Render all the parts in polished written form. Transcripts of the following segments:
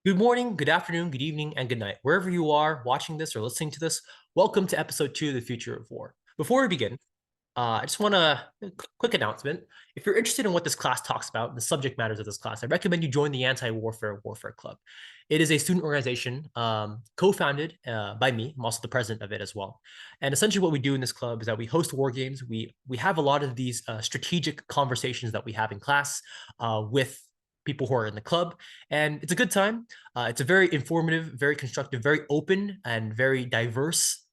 Good morning, good afternoon, good evening, and good night. Wherever you are watching this or listening to this, welcome to episode 2 of The Future of War. Before we begin, I just want quick announcement. If you're interested in what this class talks about, the subject matters of this class, I recommend you join the Anti-Warfare Club. It is a student organization co-founded by me. I'm also the president of it as well. And essentially, what we do in this club is that we host war games. We have a lot of these strategic conversations that we have in class with people who are in the club, and it's a good time. It's a very informative, very constructive, very open, and very diverse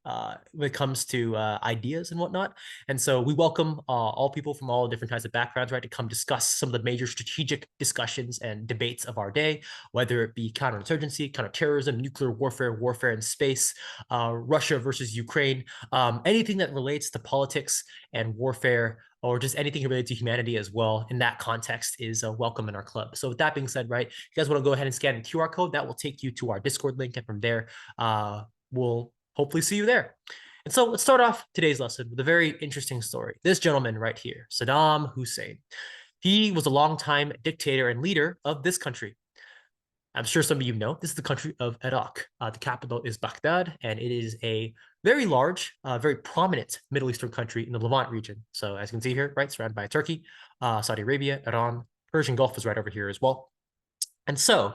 when it comes to ideas and whatnot. And so we welcome all people from all different types of backgrounds, right, to come discuss some of the major strategic discussions and debates of our day, whether it be counterinsurgency, counterterrorism, nuclear warfare, warfare in space, Russia versus Ukraine, anything that relates to politics and warfare, or just anything related to humanity as well in that context is welcome in our club. So with that being said, right, if you guys want to go ahead and scan the QR code, that will take you to our Discord link. And from there, we'll hopefully see you there. And so let's start off today's lesson with a very interesting story. This gentleman right here, Saddam Hussein, he was a longtime dictator and leader of this country. I'm sure some of you know this is the country of Iraq. The capital is Baghdad, and it is a very large, very prominent Middle Eastern country in the Levant region. So as you can see here, right, surrounded by Turkey, Saudi Arabia, Iran, Persian Gulf is right over here as well. And so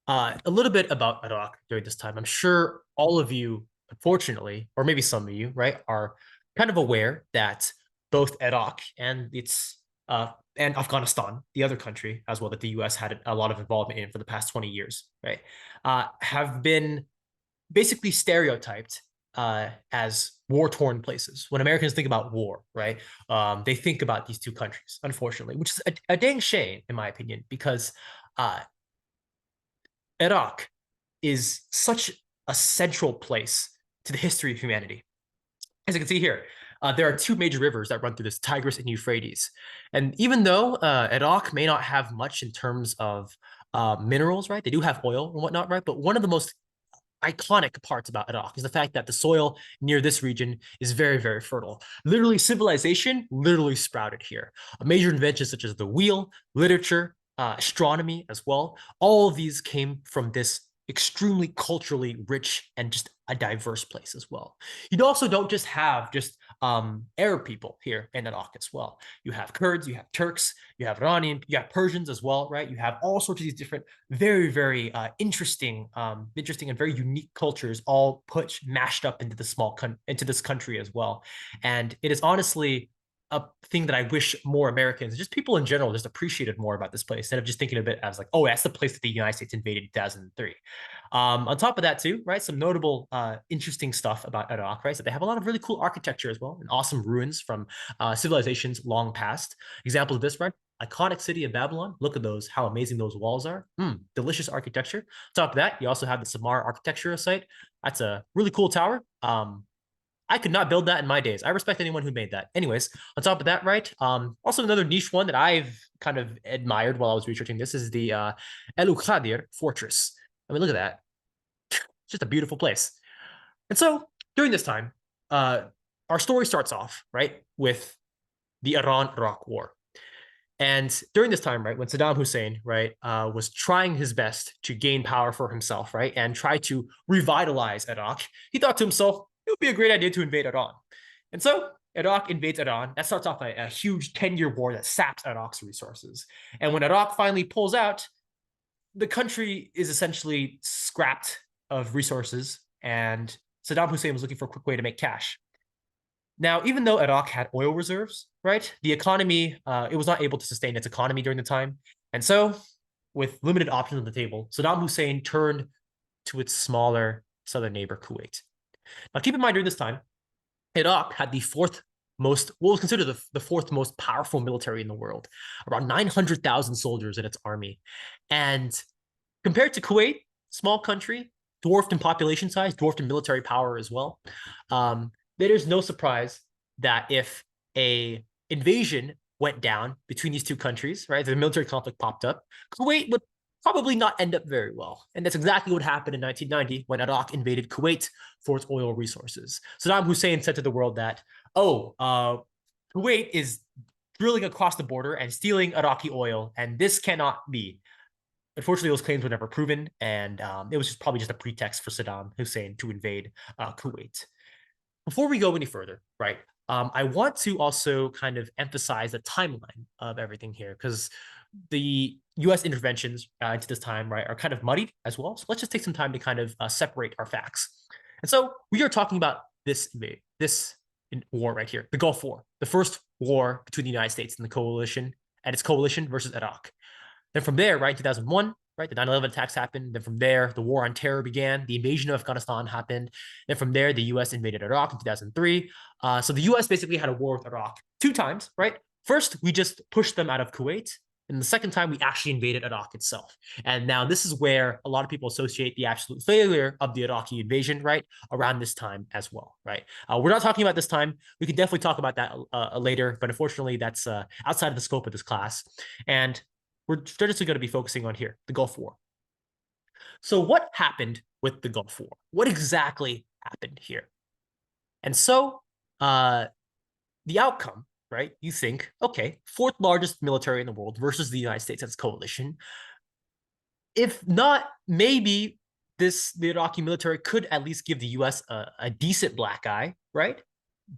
a little bit about Iraq during this time. I'm sure all of you, unfortunately, or maybe some of you, right, are kind of aware that both Iraq and Afghanistan, the other country as well that the U.S. had a lot of involvement in for the past 20 years, right, have been basically stereotyped as war-torn places. When Americans think about war, right, they think about these two countries, unfortunately, which is a dang shame, in my opinion, because uh, Iraq is such a central place to the history of humanity. As you can see here, there are two major rivers that run through this, Tigris and Euphrates. And even though Iraq may not have much in terms of minerals, right? They do have oil and whatnot, right? But one of the most iconic parts about Iraq is the fact that the soil near this region is very, very fertile. Literally, civilization literally sprouted here. Major inventions such as the wheel, literature, astronomy as well. All of these came from this extremely culturally rich and just a diverse place as well. You also don't just have Arab people here in Iraq as well. You have Kurds, you have Turks, you have Iranian, you have Persians as well, right? You have all sorts of these different, very, very interesting and very unique cultures all mashed up into into this country as well. And it is honestly a thing that I wish more Americans, just people in general, just appreciated more about this place instead of just thinking of it as like, oh, that's the place that the United States invaded in 2003. On top of that, too, right, some notable, interesting stuff about Iraq, right? So they have a lot of really cool architecture as well, and awesome ruins from civilizations long past. Example of this, right? Iconic city of Babylon. Look at those, how amazing those walls are. Delicious architecture. On top of that, you also have the Samar architecture site. That's a really cool tower. I could not build that in my days. I respect anyone who made that. Anyways, on top of that, right? Also another niche one that I've kind of admired while I was researching this is the El Khadir Fortress. I mean, look at that. It's just a beautiful place. And so during this time, our story starts off, right, with the Iran-Iraq War. And during this time, right, when Saddam Hussein, right, was trying his best to gain power for himself, right, and try to revitalize Iraq, he thought to himself, it would be a great idea to invade Iran. And so Iraq invades Iran. That starts off a huge 10-year war that saps Iraq's resources. And when Iraq finally pulls out, the country is essentially scrapped of resources, and Saddam Hussein was looking for a quick way to make cash. Now, even though Iraq had oil reserves, right, the economy, it was not able to sustain its economy during the time. And so, with limited options on the table, Saddam Hussein turned to its smaller southern neighbor, Kuwait. Now, keep in mind during this time, Iraq had the fourth most, what was considered the fourth most powerful military in the world, around 900,000 soldiers in its army. And compared to Kuwait, small country, dwarfed in population size, dwarfed in military power as well. There's no surprise that if a invasion went down between these two countries, right, the military conflict popped up, Kuwait would probably not end up very well. And that's exactly what happened in 1990 when Iraq invaded Kuwait for its oil resources. Saddam Hussein said to the world that, Kuwait is drilling across the border and stealing Iraqi oil, and this cannot be. Unfortunately, those claims were never proven, and it was probably just a pretext for Saddam Hussein to invade Kuwait. Before we go any further, right, I want to also kind of emphasize the timeline of everything here, because the U.S. interventions into this time, right, are kind of muddied as well. So let's just take some time to kind of separate our facts. And so we are talking about this war right here, the Gulf War, the first war between the United States and the coalition and its coalition versus Iraq. Then from there, right, 2001, right, the 9/11 attacks happened. Then from there, the war on terror began. The invasion of Afghanistan happened. Then from there, the U.S. invaded Iraq in 2003. So the U.S. basically had a war with Iraq 2 times, right? First, we just pushed them out of Kuwait. And the second time, we actually invaded Iraq itself. And now this is where a lot of people associate the absolute failure of the Iraqi invasion, right, around this time as well, right? We're not talking about this time. We can definitely talk about that later, but unfortunately, that's outside of the scope of this class. And we're just going to be focusing on here, the Gulf War. So what happened with the Gulf War? What exactly happened here? And so the outcome, right? You think, okay, fourth largest military in the world versus the United States as coalition. If not, maybe the Iraqi military could at least give the U.S. a decent black eye, right?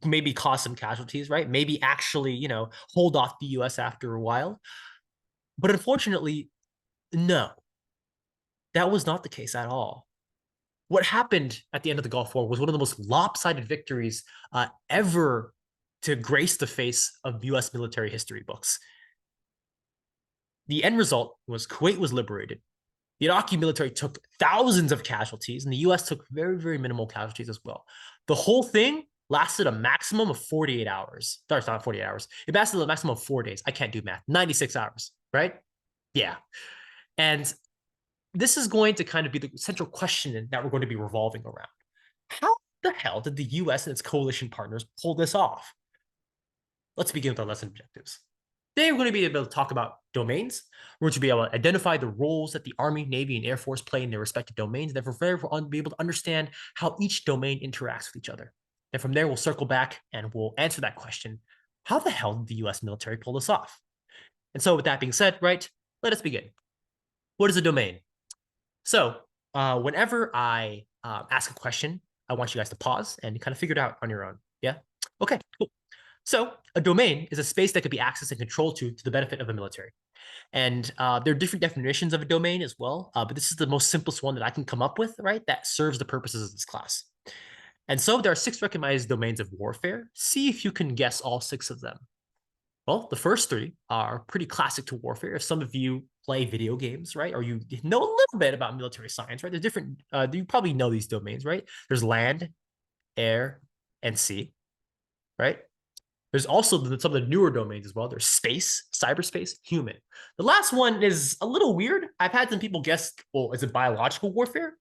Maybe cause some casualties, right? Maybe actually, hold off the U.S. after a while. But unfortunately, no, that was not the case at all. What happened at the end of the Gulf War was one of the most lopsided victories ever to grace the face of U.S. military history books. The end result was Kuwait was liberated. The Iraqi military took thousands of casualties, and the U.S. took very, very minimal casualties as well. The whole thing lasted a maximum of 48 hours. Sorry, it's not 48 hours. It lasted a maximum of 4 days. I can't do math. 96 hours, right? Yeah. And this is going to kind of be the central question that we're going to be revolving around. How the hell did the U.S. and its coalition partners pull this off? Let's begin with our lesson objectives. Today, we're going to be able to talk about domains. We're going to be able to identify the roles that the Army, Navy, and Air Force play in their respective domains. Then from there, we'll be able to understand how each domain interacts with each other. Then from there, we'll circle back and we'll answer that question. How the hell did the U.S. military pull this off? And so with that being said, right, let us begin. What is a domain? So whenever I ask a question, I want you guys to pause and kind of figure it out on your own. Yeah? Okay, cool. So a domain is a space that could be accessed and controlled to the benefit of the military. And there are different definitions of a domain as well, but this is the most simplest one that I can come up with, right, that serves the purposes of this class. And so there are 6 recognized domains of warfare. See if you can guess all 6 of them. Well, the first 3 are pretty classic to warfare. If some of you play video games, right, or you know a little bit about military science, right, there's different, you probably know these domains, right? There's land, air, and sea, right? There's also some of the newer domains as well. There's space, cyberspace, human. The last one is a little weird. I've had some people guess, well, is it biological warfare?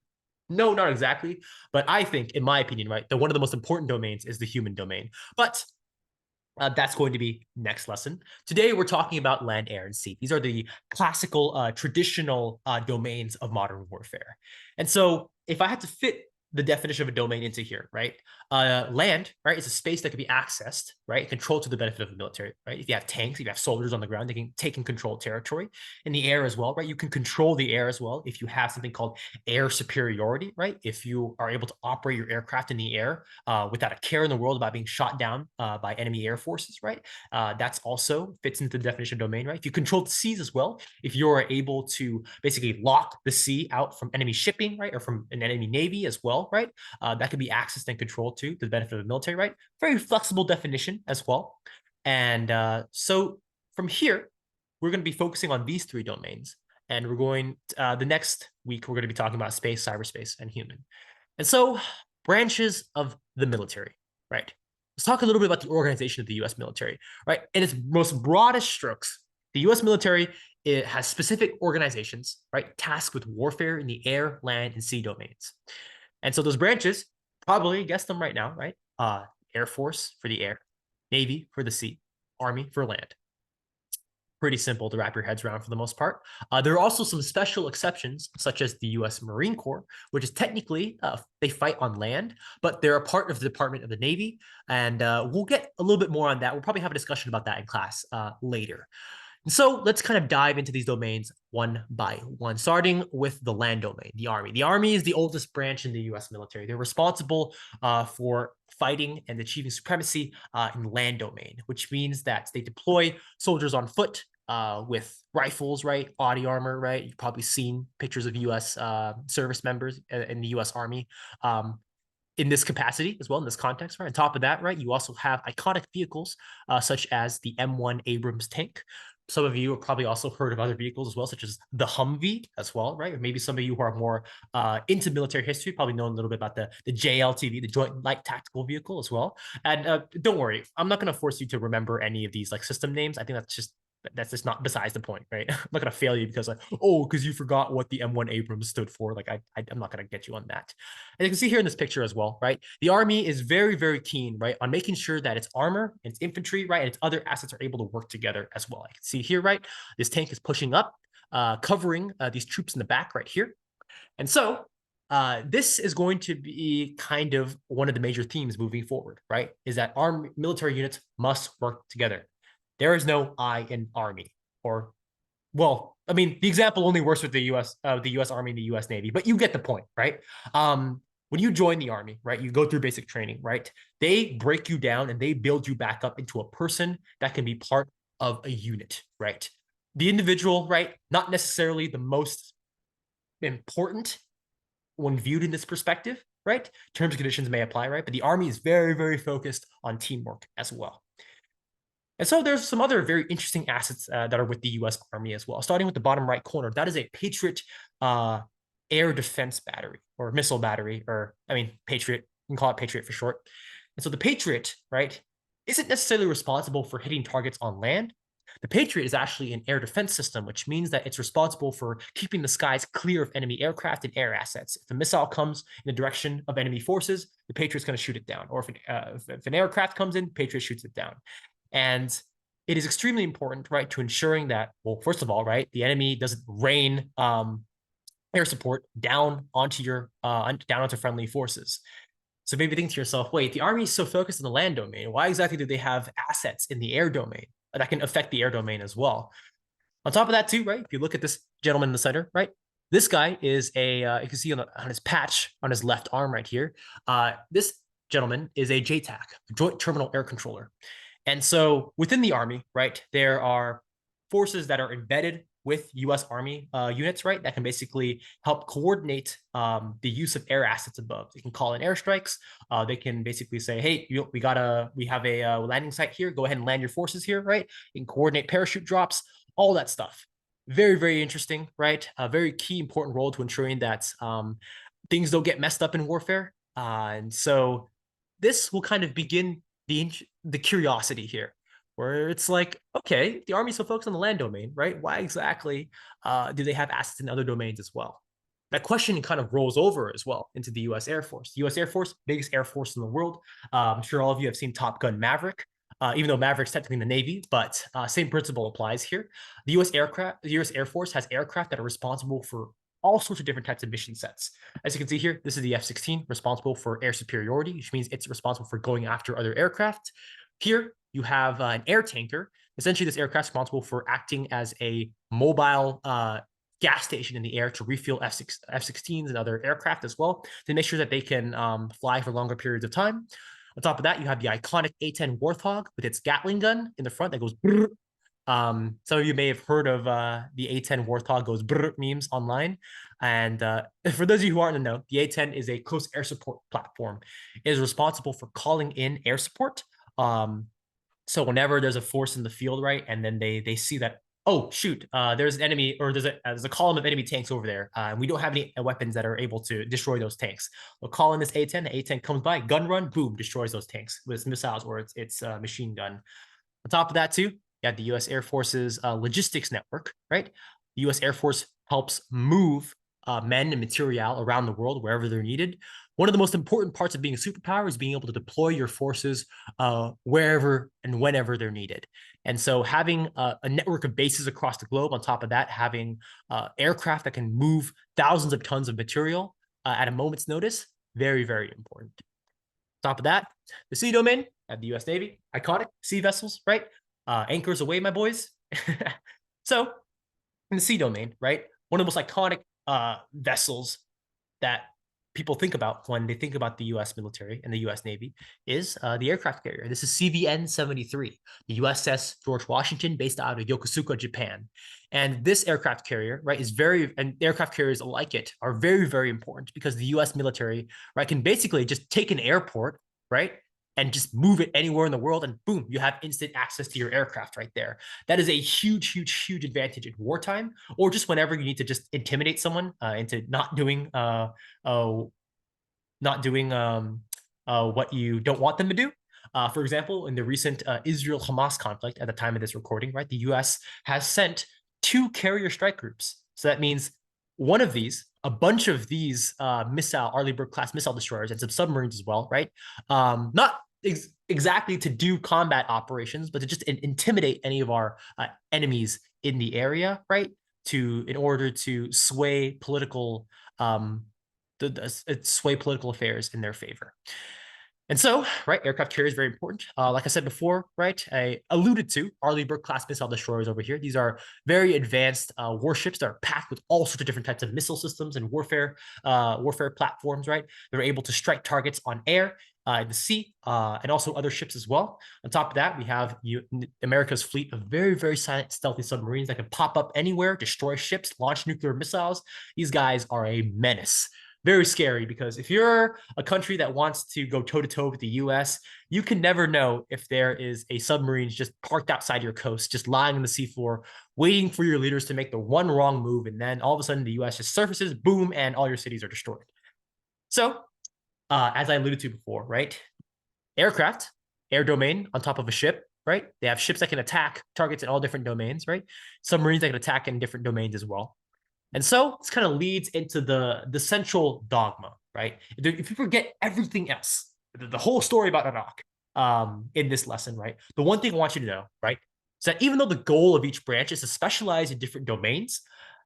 No, not exactly. But I think, in my opinion, right, that one of the most important domains is the human domain. But that's going to be next lesson. Today, we're talking about land, air, and sea. These are the classical, traditional domains of modern warfare. And so if I had to fit the definition of a domain into here, right? Land, right, is a space that can be accessed, right, controlled to the benefit of the military, right? If you have tanks, if you have soldiers on the ground, they can take and control territory. In the air as well, right? You can control the air as well if you have something called air superiority, right? If you are able to operate your aircraft in the air without a care in the world about being shot down by enemy air forces, right? That's also fits into the definition of domain, right? If you control the seas as well, if you're able to basically lock the sea out from enemy shipping, right, or from an enemy navy as well, right? That can be accessed and controlled to the benefit of the military, right? Very flexible definition as well. And so from here, we're going to be focusing on these 3 domains. And we're going, the next week, we're going to be talking about space, cyberspace, and human. And so branches of the military, right? Let's talk a little bit about the organization of the U.S. military, right? In its most broadest strokes, the U.S. military, it has specific organizations, right, tasked with warfare in the air, land, and sea domains. And so those branches, probably guess them right now, right? Air Force for the air, Navy for the sea, Army for land. Pretty simple to wrap your heads around for the most part. There are also some special exceptions, such as the U.S. Marine Corps, which is technically, they fight on land, but they're a part of the Department of the Navy. And we'll get a little bit more on that. We'll probably have a discussion about that in class later. So let's kind of dive into these domains one by one, starting with the land domain, the Army. The Army is the oldest branch in the U.S. military. They're responsible for fighting and achieving supremacy in land domain, which means that they deploy soldiers on foot with rifles, right? Body armor, right? You've probably seen pictures of U.S. Service members in the U.S. Army. In this capacity as well, in this context, right? On top of that, right, you also have iconic vehicles such as the M1 Abrams tank. Some of you have probably also heard of other vehicles as well, such as the Humvee as well, right? Or maybe some of you who are more into military history probably know a little bit about the JLTV, the Joint Light Tactical Vehicle as well. And don't worry, I'm not going to force you to remember any of these like system names. I think that's just not besides the point, right? I'm not gonna fail you because like, oh, because you forgot what the M1 Abrams stood for. Like I'm not gonna get you on that. And you can see here in this picture as well, right? The Army is very, very keen, right, on making sure that its armor, its infantry, right, and its other assets are able to work together as well. I can see here, right, this tank is pushing up, covering these troops in the back right here. And so this is going to be kind of one of the major themes moving forward, right? Is that armed military units must work together. There is no I in Army, or well, I mean, the example only works with the U.S. Army and the U.S. Navy, but you get the point, right? When you join the Army, right, you go through basic training, right? They break you down and they build you back up into a person that can be part of a unit, right? The individual, right, not necessarily the most important when viewed in this perspective, right? Terms and conditions may apply, right? But the Army is very, very focused on teamwork as well. And so there's some other very interesting assets that are with the U.S. Army as well. Starting with the bottom right corner, that is a Patriot air defense battery or missile battery, or I mean, Patriot, you can call it Patriot for short. And so the Patriot, right, isn't necessarily responsible for hitting targets on land. The Patriot is actually an air defense system, which means that it's responsible for keeping the skies clear of enemy aircraft and air assets. If a missile comes in the direction of enemy forces, the Patriot's going to shoot it down. Or if an aircraft comes in, Patriot shoots it down. And it is extremely important, right, to ensuring that, well, first of all, right, the enemy doesn't rain air support down onto friendly forces. So maybe think to yourself, wait, the Army is so focused on the land domain. Why exactly do they have assets in the air domain that can affect the air domain as well? On top of that, too, right, if you look at this gentleman in the center, right, this guy is you can see on his patch on his left arm right here, this gentleman is a JTAC, Joint Terminal Air Controller. And so within the Army, right, there are forces that are embedded with U.S. Army units, right, that can basically help coordinate the use of air assets above. They can call in airstrikes. They can basically say, hey, we have a landing site here. Go ahead and land your forces here, right? You can coordinate parachute drops, all that stuff. Very, very interesting, right? A very key, important role to ensuring that things don't get messed up in warfare. And so this will kind of begin the curiosity here, where it's like, okay, the Army's so focused on the land domain, right? Why exactly do they have assets in other domains as well? That question kind of rolls over as well into the U.S. Air Force. The U.S. Air Force, biggest air force in the world. I'm sure all of you have seen Top Gun Maverick, even though Maverick's technically in the Navy, but same principle applies here. The U.S. Air Force has aircraft that are responsible for all sorts of different types of mission sets. As you can see here, this is the F-16, responsible for air superiority, which means it's responsible for going after other aircraft. Here, you have an air tanker. Essentially, this aircraft is responsible for acting as a mobile gas station in the air to refuel F-16s and other aircraft as well, to make sure that they can fly for longer periods of time. On top of that, you have the iconic A-10 Warthog with its Gatling gun in the front that goes brrr. Some of you may have heard of the A-10 Warthog goes brrr memes online. And for those of you who aren't in the know, the A-10 is a close air support platform. It is responsible for calling in air support. So whenever there's a force in the field, right, and then they see that, oh shoot, there's an enemy, or there's a column of enemy tanks over there, and we don't have any weapons that are able to destroy those tanks. We'll call in this A-10. The A-10 comes by, gun run, boom, destroys those tanks with its missiles or its machine gun. On top of that, too, you have the U.S. Air Force's logistics network, right? The U.S. Air Force helps move men and material around the world wherever they're needed. One of the most important parts of being a superpower is being able to deploy your forces wherever and whenever they're needed. And so having a network of bases across the globe, on top of that, having aircraft that can move thousands of tons of material at a moment's notice, very, very important. On top of that, the sea domain at the U.S. Navy, iconic sea vessels, right? Anchors away, my boys. So in the sea domain, right, one of the most iconic vessels that people think about when they think about the U.S. military and the U.S. Navy is the aircraft carrier. This is CVN-73, the USS George Washington, based out of Yokosuka, Japan. And this aircraft carrier, right, is and aircraft carriers like it are very, very important because the U.S. military, right, can basically just take an airport, right, and just move it anywhere in the world, and boom, you have instant access to your aircraft right there. That is a huge, huge, huge advantage in wartime, or just whenever you need to just intimidate someone into not doing what you don't want them to do. For example, in the recent Israel-Hamas conflict at the time of this recording, right, the U.S. has sent 2 carrier strike groups. So that means one of these, a bunch of these Arleigh Burke-class missile destroyers and some submarines as well, right? Not exactly to do combat operations, but to just intimidate any of our enemies in the area, right? In order to sway political sway political affairs in their favor. And so, right, aircraft carrier is very important. Like I said before, right, I alluded to Arleigh Burke-class missile destroyers over here. These are very advanced warships that are packed with all sorts of different types of missile systems and warfare platforms, right? They're able to strike targets on air, in the sea, and also other ships as well. On top of that, we have America's fleet of very, very silent, stealthy submarines that can pop up anywhere, destroy ships, launch nuclear missiles. These guys are a menace. Very scary, because if you're a country that wants to go toe-to-toe with the U.S., you can never know if there is a submarine just parked outside your coast, just lying on the seafloor, waiting for your leaders to make the one wrong move, and then all of a sudden the U.S. just surfaces, boom, and all your cities are destroyed. So, as I alluded to before, right, aircraft, air domain on top of a ship, right? They have ships that can attack targets in all different domains, right? Submarines that can attack in different domains as well. And so this kind of leads into the central dogma, right? If you forget everything else, the whole story about Iraq in this lesson, right? The one thing I want you to know, right, is that even though the goal of each branch is to specialize in different domains,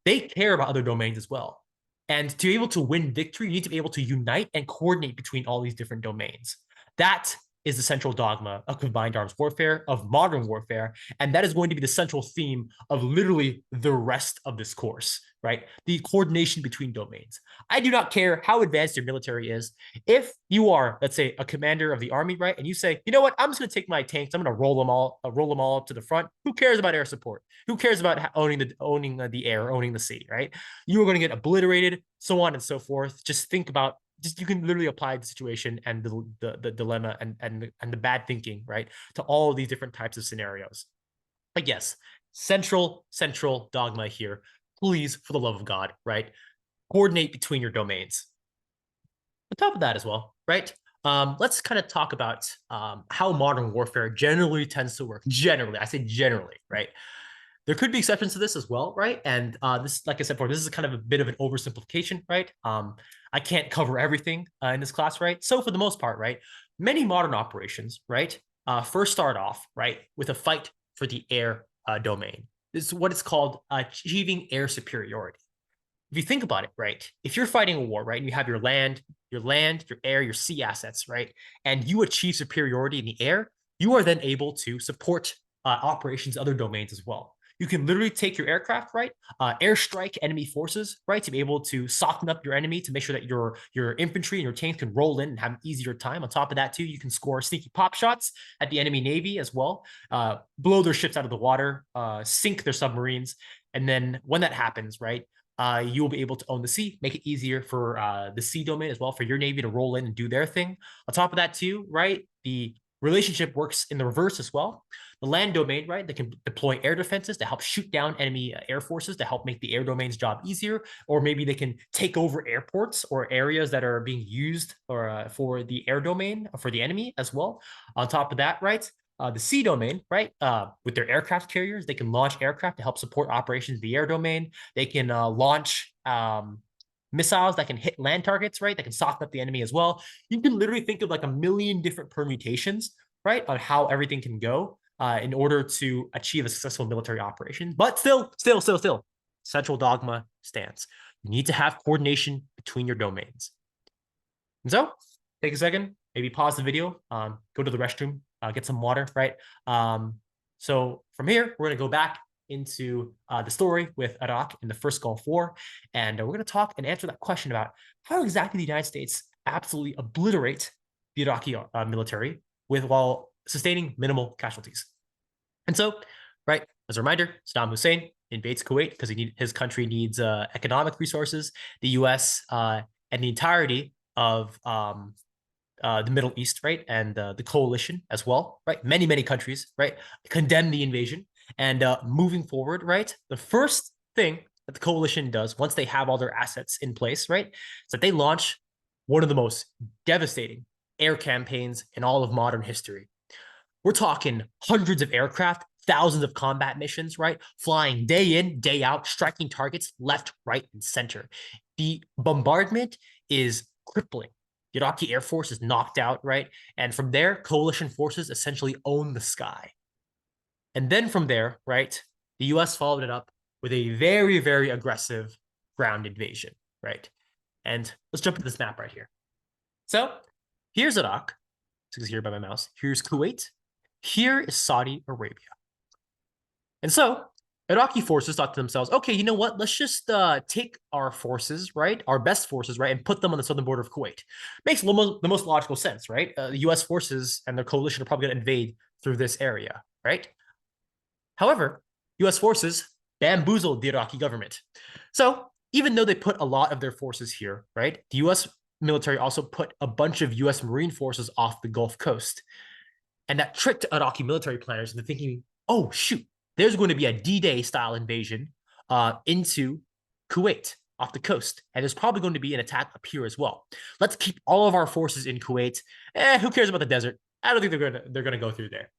they care about other domains as well. And to be able to win victory, you need to be able to unite and coordinate between all these different domains. That is the central dogma of combined arms warfare, of modern warfare, and that is going to be the central theme of literally the rest of this course, right? The coordination between domains. I do not care how advanced your military is. If you are, let's say, a commander of the army, right, and you say, you know what, I'm just going to take my tanks, I'm going to roll them all up to the front. Who cares about air support? Who cares about owning the air, owning the sea, right? You are going to get obliterated, so on and so forth. Just think about, you can literally apply the situation and the dilemma and the bad thinking, right, to all of these different types of scenarios. But yes, central dogma here. Please, for the love of God, right, coordinate between your domains. On top of that as well, right, let's kind of talk about how modern warfare generally tends to work. Generally, I say generally, right? There could be exceptions to this as well, right? And this, like I said before, this is kind of a bit of an oversimplification, right? I can't cover everything in this class, right? So for the most part, right, many modern operations, right, first start off, right, with a fight for the air domain. This is what it's called achieving air superiority. If you think about it, right, if you're fighting a war, right, and you have your land, your air, your sea assets, right, and you achieve superiority in the air, you are then able to support operations in other domains as well. You can literally take your aircraft, right, airstrike enemy forces, right, to be able to soften up your enemy, to make sure that your infantry and your tanks can roll in and have an easier time. On top of that, too, you can score sneaky pop shots at the enemy navy as well, blow their ships out of the water, sink their submarines, and then when that happens, right, you will be able to own the sea, make it easier for the sea domain as well, for your navy to roll in and do their thing. On top of that, too, right, the relationship works in the reverse as well. The land domain, right, they can deploy air defenses to help shoot down enemy air forces to help make the air domain's job easier, or maybe they can take over airports or areas that are being used for the air domain for the enemy as well. On top of that, right, the sea domain, right, with their aircraft carriers, they can launch aircraft to help support operations in the air domain. They can launch missiles that can hit land targets, right, that can soften up the enemy as well. You can literally think of like a million different permutations, right, on how everything can go in order to achieve a successful military operation. But still, central dogma stands. You need to have coordination between your domains. And so, take a second, maybe pause the video, go to the restroom, get some water, right? So from here, we're going to go back into the story with Iraq in the first Gulf War. And we're going to talk and answer that question about how exactly the United States absolutely obliterate the Iraqi military while sustaining minimal casualties. And so, right, as a reminder, Saddam Hussein invades Kuwait because his country needs economic resources. The U.S. And the entirety of the Middle East, right, and the coalition as well, right, many countries, right, condemn the invasion. And moving forward, right, the first thing that the coalition does once they have all their assets in place, right, is that they launch one of the most devastating air campaigns in all of modern history. We're talking hundreds of aircraft, thousands of combat missions, right? Flying day in, day out, striking targets left, right, and center. The bombardment is crippling. The Iraqi Air Force is knocked out, right? And from there, coalition forces essentially own the sky. And then from there, right, the US followed it up with a very aggressive ground invasion, right? And let's jump into this map right here. So here's Iraq. So you can see here by my mouse. Here's Kuwait. Here is Saudi Arabia. And so Iraqi forces thought to themselves, okay, you know what? Let's just take our forces, right? Our best forces, right? And put them on the southern border of Kuwait. Makes the most logical sense, right? The US forces and their coalition are probably going to invade through this area, right? However, US forces bamboozled the Iraqi government. So even though they put a lot of their forces here, right? The US military also put a bunch of US Marine forces off the Gulf Coast. And that tricked Iraqi military planners into thinking, oh, shoot, there's going to be a D-Day style invasion into Kuwait off the coast. And there's probably going to be an attack up here as well. Let's keep all of our forces in Kuwait. Who cares about the desert? I don't think they're gonna go through there.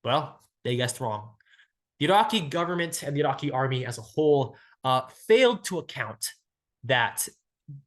Well, they guessed wrong. The Iraqi government and the Iraqi army as a whole failed to account that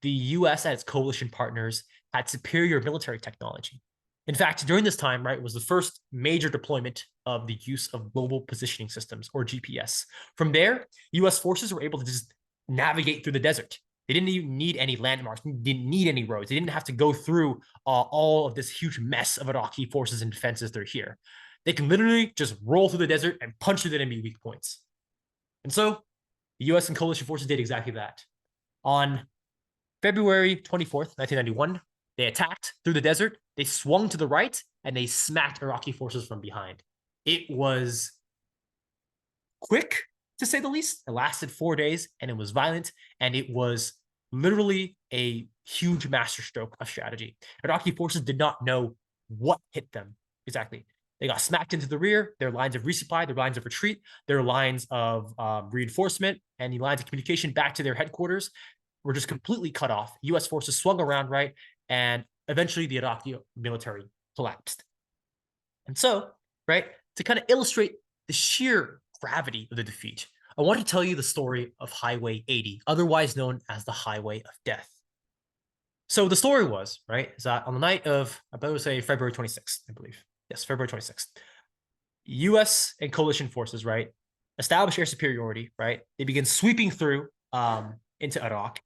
the US and its coalition partners had superior military technology. In fact, during this time, right, was the first major deployment of the use of global positioning systems, or GPS. From there, US forces were able to just navigate through the desert. They didn't even need any landmarks, didn't need any roads. They didn't have to go through all of this huge mess of Iraqi forces and defenses they're here. They can literally just roll through the desert and punch through the enemy weak points. And so the US and coalition forces did exactly that. On February 24th, 1991, they attacked through the desert, they swung to the right, and they smacked Iraqi forces from behind. It was quick, to say the least. It lasted 4 days, and it was violent, and it was literally a huge masterstroke of strategy. Iraqi forces did not know what hit them exactly. They got smacked into the rear, their lines of resupply, their lines of retreat, their lines of reinforcement, and the lines of communication back to their headquarters were just completely cut off. US forces swung around, right? And eventually the Iraqi military collapsed. And so, right, to kind of illustrate the sheer gravity of the defeat, I want to tell you the story of Highway 80, otherwise known as the Highway of Death. So the story was, right, is that on the night of, I better say February 26th, I believe. Yes, February 26th. US and coalition forces, right, establish air superiority, right? They begin sweeping through into Iraq.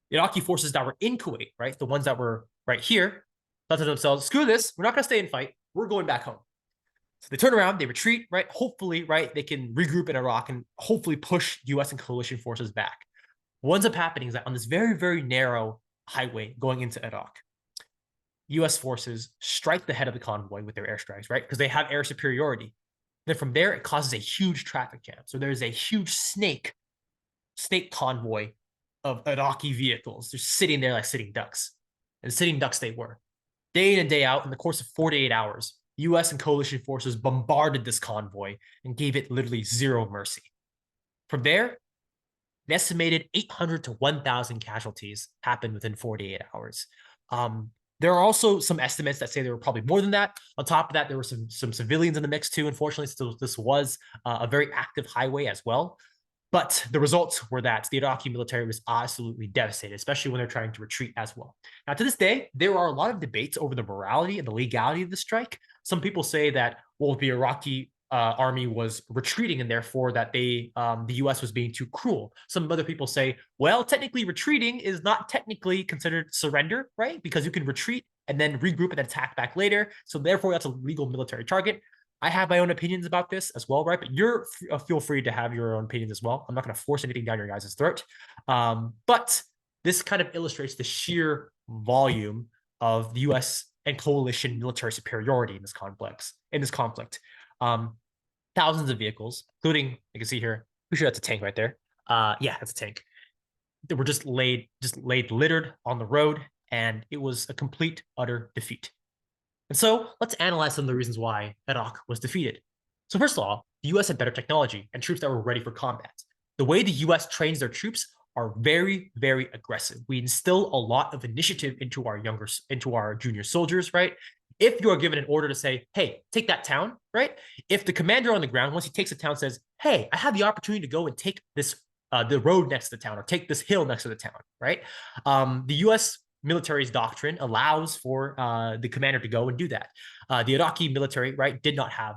The Iraqi forces that were in Kuwait, right, the ones that were right here, thought to themselves, screw this, we're not going to stay and fight, we're going back home. So they turn around, they retreat, right? Hopefully, right, they can regroup in Iraq and hopefully push US and coalition forces back. What ends up happening is that on this very narrow highway going into Iraq, US forces strike the head of the convoy with their airstrikes, right? Because they have air superiority. Then from there, it causes a huge traffic jam. So there's a huge snake convoy of Iraqi vehicles just sitting there like sitting ducks. And sitting ducks they were. Day in and day out, in the course of 48 hours, US and coalition forces bombarded this convoy and gave it literally zero mercy. From there, an estimated 800 to 1,000 casualties happened within 48 hours. There are also some estimates that say there were probably more than that. On top of that, there were some civilians in the mix too, unfortunately. So this was a very active highway as well. But the results were that the Iraqi military was absolutely devastated, especially when they're trying to retreat as well. Now, to this day, there are a lot of debates over the morality and the legality of the strike. Some people say that, well, the Iraqi army was retreating and therefore that the US was being too cruel. Some other people say, well, technically retreating is not technically considered surrender, right? Because you can retreat and then regroup and attack back later. So therefore, that's a legal military target. I have my own opinions about this as well, right? But you're feel free to have your own opinions as well. I'm not going to force anything down your guys' throat. But this kind of illustrates the sheer volume of the U.S. and coalition military superiority in this complex in this conflict. Thousands of vehicles, including you can see here. We sure that's a tank right there. Yeah, that's a tank. That were just laid littered on the road, and it was a complete utter defeat. And so let's analyze some of the reasons why Iraq was defeated. So first of all, the US had better technology and troops that were ready for combat. The way the US trains their troops are very, very aggressive. We instill a lot of initiative into our junior soldiers, right? If you are given an order to say, hey, take that town, right? If the commander on the ground, once he takes a town, says, hey, I have the opportunity to go and take this the road next to the town or take this hill next to the town, right? The U.S. military's doctrine allows for the commander to go and do that. The Iraqi military, right, did not have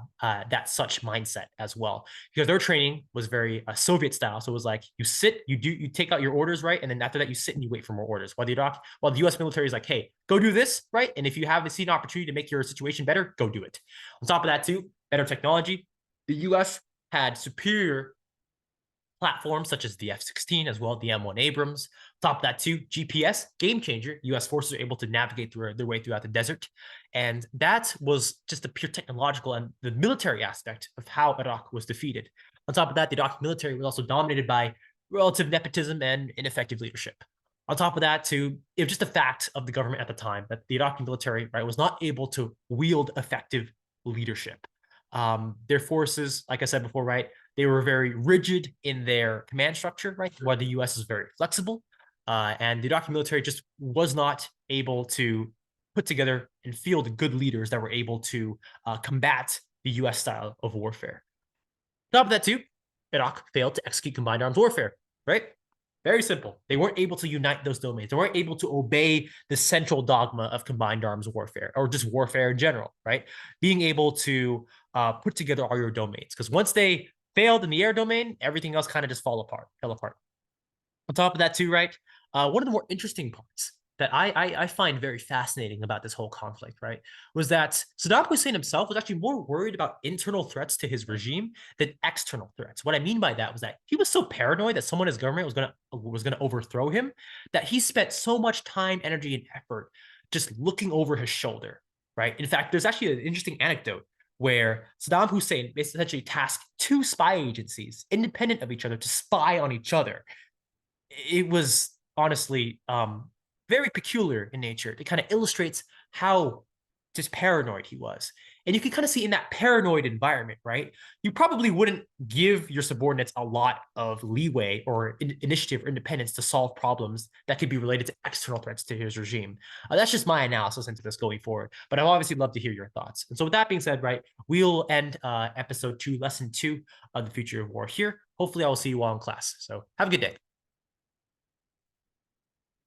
that such mindset as well, because their training was very Soviet style. So it was like you sit, you take out your orders, right, and then after that you sit and you wait for more orders. While the U.S. military is like, hey, go do this, right, and if you have seen an opportunity to make your situation better, go do it. On top of that, too, better technology. The U.S. had superior platforms such as the F-16 as well, the M1 Abrams. Top of that too, GPS, game changer. U.S. forces are able to navigate their way throughout the desert. And that was just the pure technological and the military aspect of how Iraq was defeated. On top of that, the Iraqi military was also dominated by relative nepotism and ineffective leadership. On top of that, too, it was just a fact of the government at the time that the Iraqi military, right, was not able to wield effective leadership. Their forces, like I said before, right, they were very rigid in their command structure, right, while the U.S. is very flexible. And the Iraqi military just was not able to put together and field good leaders that were able to combat the U.S. style of warfare. On top of that, too, Iraq failed to execute combined arms warfare, right? Very simple. They weren't able to unite those domains. They weren't able to obey the central dogma of combined arms warfare or just warfare in general, right? Being able to put together all your domains. Because once they failed in the air domain, everything else kind of just fell apart. On top of that, too, right? One of the more interesting parts that I find very fascinating about this whole conflict, right, was that Saddam Hussein himself was actually more worried about internal threats to his regime than external threats. What I mean by that was that he was so paranoid that someone in his government was gonna overthrow him that he spent so much time, energy, and effort just looking over his shoulder, right? In fact, there's actually an interesting anecdote where Saddam Hussein essentially tasked two spy agencies, independent of each other, to spy on each other. It was honestly very peculiar in nature. It kind of illustrates how just paranoid he was. And you can kind of see in that paranoid environment, right? You probably wouldn't give your subordinates a lot of leeway or initiative or independence to solve problems that could be related to external threats to his regime. That's just my analysis into this going forward. But I'd obviously love to hear your thoughts. And so with that being said, right, we'll end episode 2, lesson 2 of the future of war here. Hopefully I will see you all in class. So have a good day.